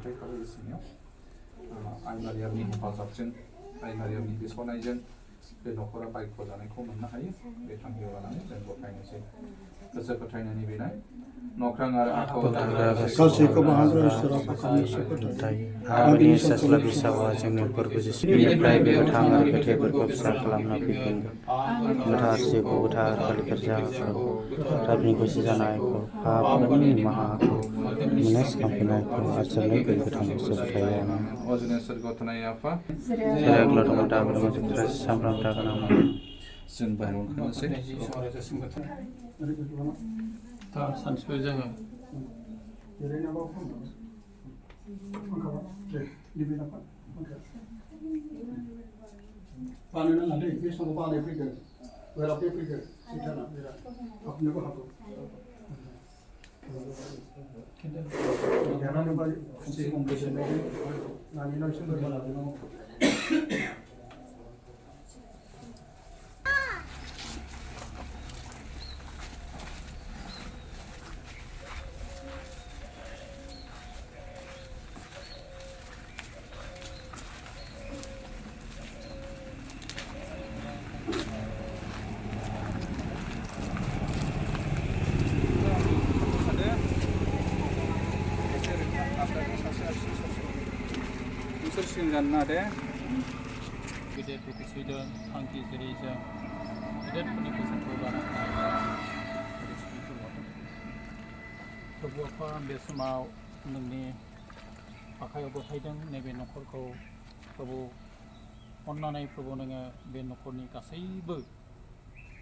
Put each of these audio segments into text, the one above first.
जथाय खालामगासिनो आइ मारियामनि हेफाजाबजों आइ मारियामनि बिसावनायजों बे न'खरा बायख' जानायखौ मोननो हायो बे थांखिखौ लानानै जों गथायनोसै गोसो फोथायनायनि बिनाय नख्रां आरो गासैखौबो हाग्रा इसोरा फाखामनिसो फोथायो आंनि सास्ला बिसावा जोंनि फोरबो जिसुनिफ्राय बे गोथां आरो गोथैफोरखौ फिसा खालामना फैफिनगोन गोथार जिउखौ गोथार खालिफोर जाखौ राबनि गोसो जानायखौ पापफोरनि निमाहाखौ मोननाय सिखांफिननायखौ आरो जोबनाय गैयै गोथांखौसो फोथायो जेरै दङ दाबो दङ जों सामफ्राम थागोन आं जों बाहेरायाव ओंखारनोसै सानसेबो जोङो बानो नाङा दै बे समाव बानाय फैगोन बोराबे फैगोन सिगाना बिराद हाबनोबो हागौ देरनानैबा सिगां बैसोनाय नानि नावसिम बोरमा लाबोनांगौ गिदिर बेखौ थांखि जेरै जों गिदिरफोरनि बोसोनखौ प्रभु आफा बे समाव नोंनि आखायाव गथायदों नैबे न'खरखौ प्रभु अन्नानै प्रभु नोङो बे न'खरनि गासैबो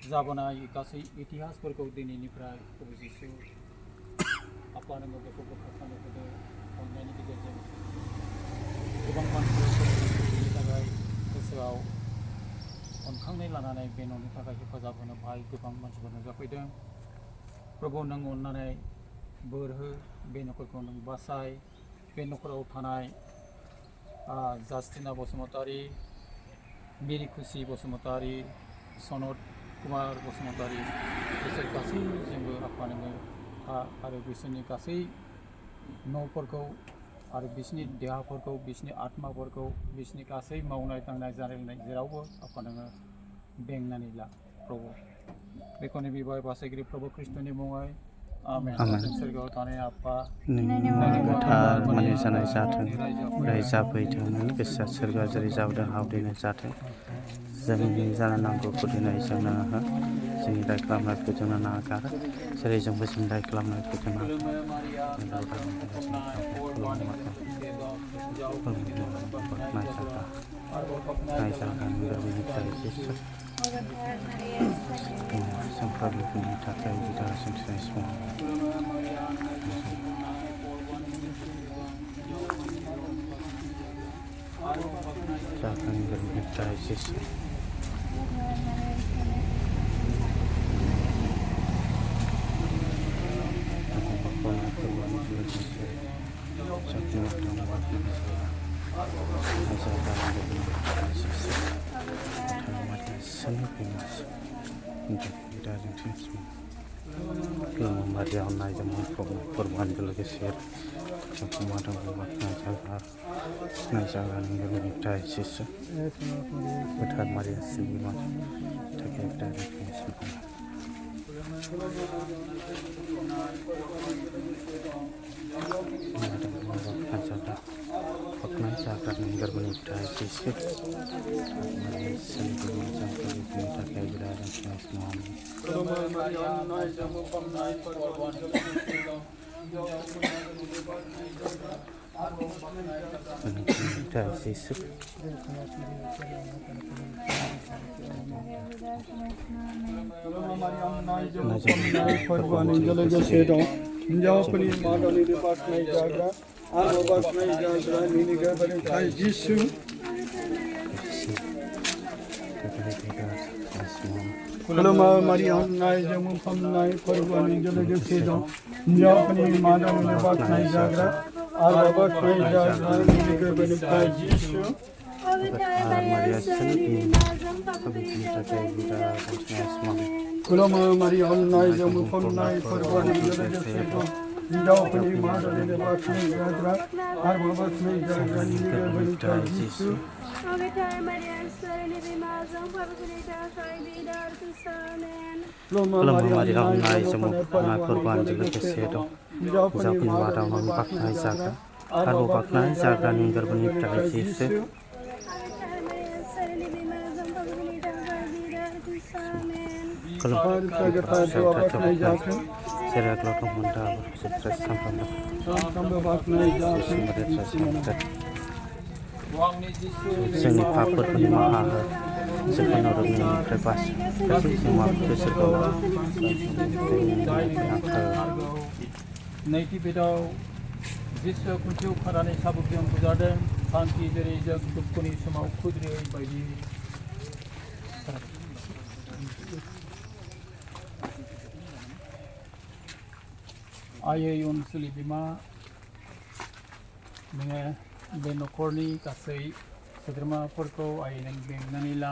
जाबोनाय गासै इतिहासफोरखौ दिनैनिफ्राय प्रभु जिसु आफा नोङो बेखौ बोखारनानै होदो अन्नायनि गेजेरजों गोबां मानसिफोरनि थाखाय गोसोआव अनखांनाय लानानै बे न'नि थाखाय हेफाजाब होनो बाहाय गोबां मानसिफोर नुजाफैदों प्रभु नों अननानै बोर हो बे न'खरखौ नों बासाय बे न'खराव थानाय जास्टिना बसुमतारी मिरिखुसि बसुमतारी सनत कुमार बसुमतारी बिसोर गासैजोंबो आफा नोङो आरो बिसोरनि गासै न'फोरखौ आरो बिसोरनि देहाफोरखौ बिसोरनि आत्माफोरखौ बिसोरनि गासै मावनाय दांनाय जानाय लोंनाय जेरावबो आफा नोङो बेंनानै ला प्रभु बेखौनो बिबाय बासायगिरि प्रभु ख्रिस्ट'नि मुङै आमेन सोरगोआव थानाय आफा नोंनि गोथार माने जानाय जाथों रायजा फैथों नोंनि गोसोआ सोरगोआव जेरै जाबोदों हावदैनो जाथों जोंनि जानो नांगौखौ दिनै जोंनो हो जोंनि दाय खालामनायखौ जोंनो नागार जेरै जोंबो जों दाय खालामनायखौ जोंनो Maria online jamu korban gelogeser jamu madam buat najaga ninggal minta Yesus betul Maria sini tak ada Yesus najaga pakna jaga ninggal minta Yesus Maria sini jamu minta kaya Kulama Mariam Nai Jamu Pam Nai Korban Jalaja Sedo Japani Madam Nebak Nai Jagra Arabak Nai Jagra Niniga Benekai Jishu Kulama Mariam Nai Jamu Pam Nai Korban Jalaja Sedo हिन्जावफोरनि माहारिनि बाख्नाय जाग्रा आरोबाव बाख्नाय जाग्रानि गोरबोनि फिथाइ जिसु Maria Nai Jamu Nai Korban juga kesedo Japun Wada Mam Baknai Zaga Arbo Baknai Zaga Ninggar Benip Takai Jisu Kalau saya kelotong munda berproses sampai जोंनि पापफोरखौ निमाहा हो जोंखौ नरकनिफ्राय बासि जों बिसोरखौ नैथि बेदाव जिसु खुन्थियाव खानानै साबुकजों बुजादों थांखि जेरै जों दुखुनि समाव खुद्रियै बायदि आयै अनसुलि बिमा नोङो बे न'खरनि गासै सोद्रोमाफोरखौ आयै नों बेंनानै ला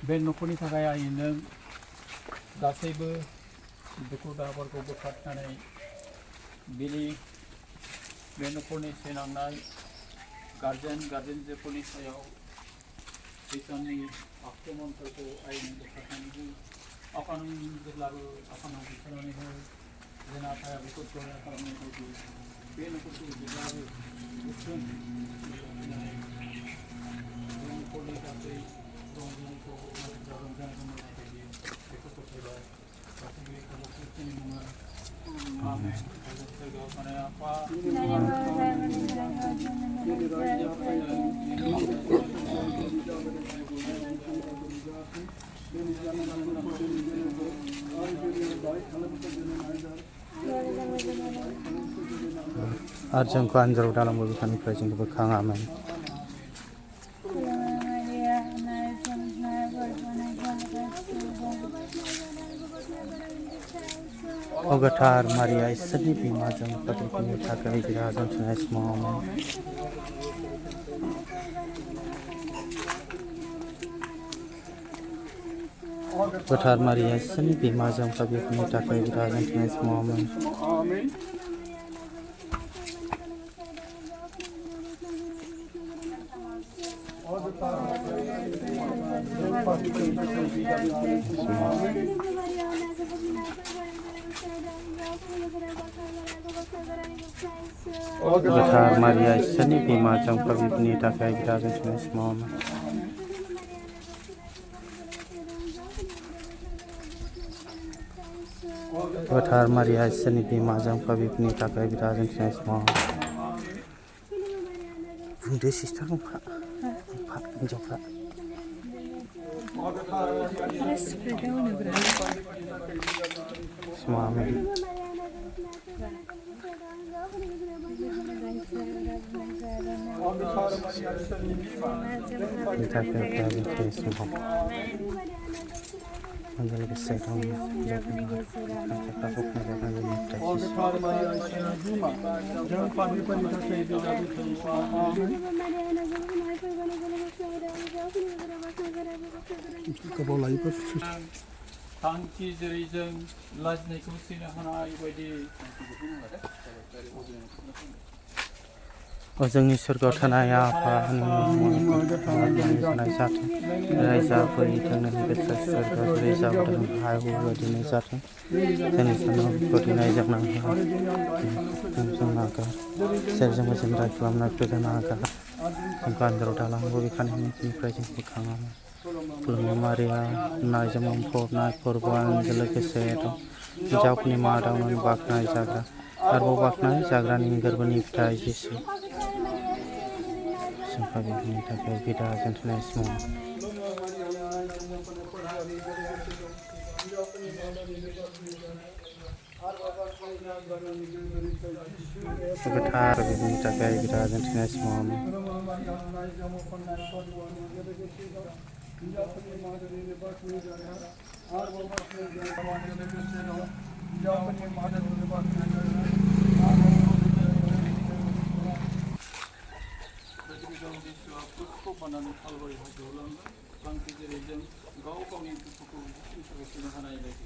बे न'खरनि थाखाय आयै नों गासैबो दुखु दाहाफोरखौ बोखारनानै बिनि बे न'खरनि सैनांनाय गार्जेनफोरनि सायाव सैताननि आक्रमणफोरखौ आयै नों बोखारनानै आफा नों जेब्लाबो आफा नों बिथारनानै हो जेन आफाया बेखौ जया खालामनाय बायदि बे न'खरखौ जेब्लाबो गोख्रों न'खरनि गासै रंजानायखौ रंजानायखौ मोननाय बायदि बेखौ फोथायबाय गासैबो खौसेथिनि मुङा आमेन सोरगोआव थानाय आफा आरो जोंखौ आनजादाव दालांबो बिफानिफ्राय जोंखौ बोखां आमेन अगथार मारिया इसोरनि बिमाजों फोथायफिननो थाखाय बिराद दोनथुमनाय समाव आमेन गोथार मारिया इसोरनि बिमाजों फोथायफिननो थाखाय बिराद दोनथुमनाय समाव आमेन गोथार मारिया इसोरनि बिमाजों फोथायफिननो थाखाय बिराद दोनथुमनाय समाव आमेन गोथार मारिया इसोरनि बिमाजों फोथायफिननो थाखाय बिराद दोनथुमनाय समाव बुंदो सिस्टार गंफा हिन्जावफ्रा समाव आमेन थांखि जेरै जों लाजिनायखौ सैनो हानाय बायदि जोंनि सोरगोआव थानाय आफा होननाय जाथों रायजाफोरनि थांनायनि गोसो सोरगोआव जेरै जाबोदों हायाव बेबायदिनो जाथों जोंनि सानाव गदिनाय जानां जों नागार सेरजोंबो जों दाय खालामनाय फैगोन नागार जोंखौ आनजादाव दालांबो बेखानि मिथिनिफ्राय जों बोखाङामोन खुलुमो मारिया नायजों बुंफबनाय फोरबोआनो लोगोसे दं हिन्जावफोरनि मादावनो बाख्नाय जाग्रा आरोबाव बाख्नाय जाग्रानि गोरबोनि फिथाइ जिसु जोंखौ बेनि थाखाय बिदा दोनथुमनाय समाव गोथार बेनि थाखाय बिदा दोनथुमनाय समाव बानानै खालबारि हाजोआव लाङो थांखि जेरै जों गाव गावनि दुखुखौ सैनो हानाय बायदि